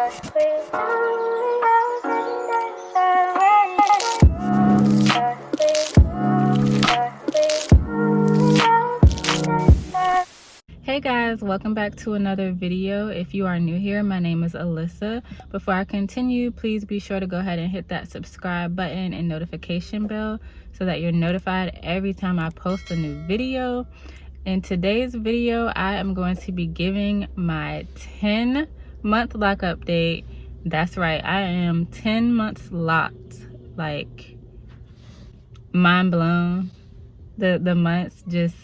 Hey guys, welcome back to another video. If you are new here, my name is Alyssa. Before I continue, please be sure to go ahead and hit that subscribe button and notification bell so that you're notified every time I post a new video. In today's video, I am going to be giving my 10-month lock update. That's right, I am 10 months locked. Like, mind blown. The months just,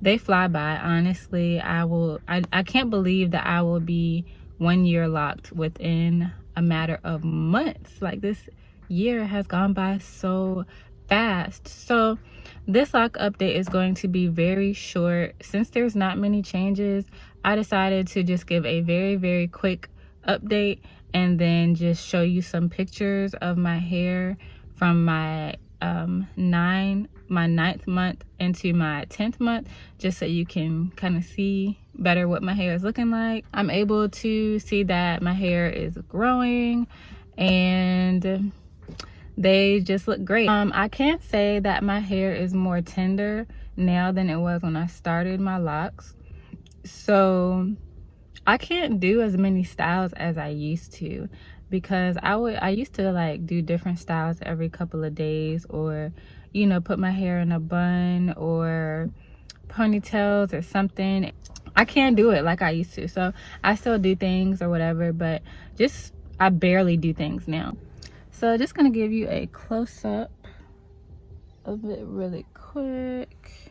they fly by. Honestly, I can't believe that I will be 1 year locked within a matter of months. Like, this year has gone by so fast. So this lock update is going to be very short. Since there's not many changes, I decided to just give a very quick update and then just show you some pictures of my hair from my 9th month into my 10th month, just so you can kind of see better what my hair is looking like. I'm able to see that my hair is growing and they just look great. I can't say that my hair is more tender now than it was when I started my locks, so I can't do as many styles as I used to, because I used to like do different styles every couple of days, or you know, put my hair in a bun or ponytails or something. I can't do it like I used to. So I still do things or whatever, but just I barely do things now. So just gonna give you a close-up of it really quick.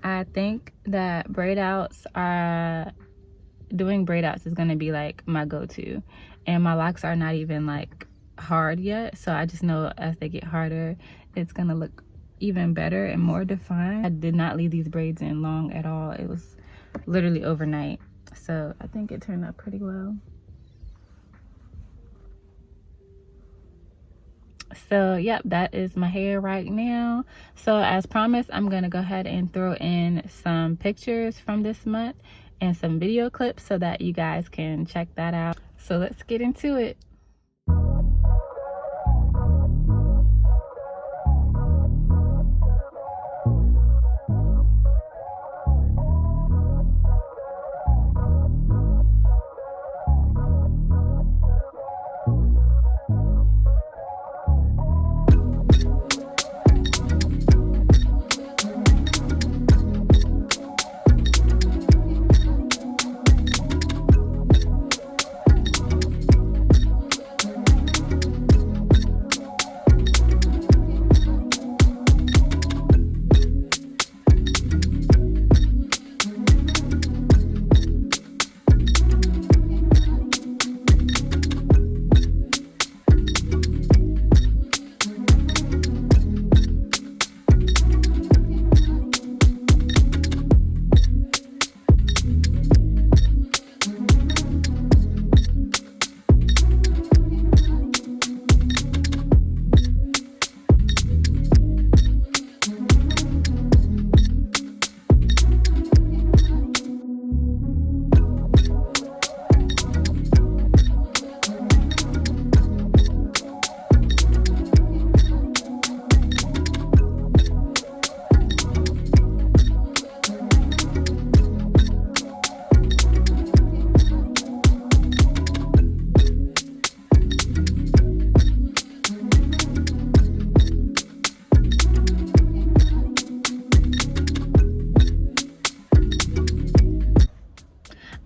I think that doing braid outs is gonna be like my go-to, and my locks are not even like hard yet, so I just know as they get harder it's gonna look even better and more defined. I did not leave these braids in long at all. It was literally overnight, so I think it turned out pretty well. So yep, that is my hair right now. So as promised, I'm gonna go ahead and throw in some pictures from this month and some video clips so that you guys can check that out. So let's get into it.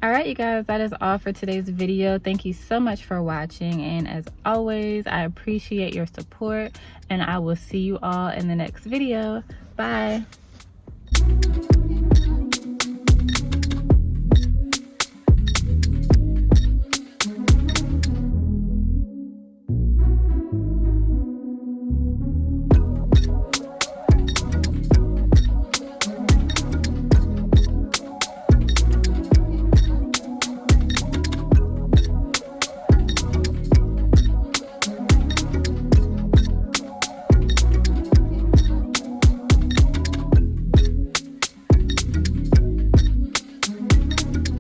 Alright you guys, that is all for today's video. Thank you so much for watching, and as always, I appreciate your support, and I will see you all in the next video. Bye.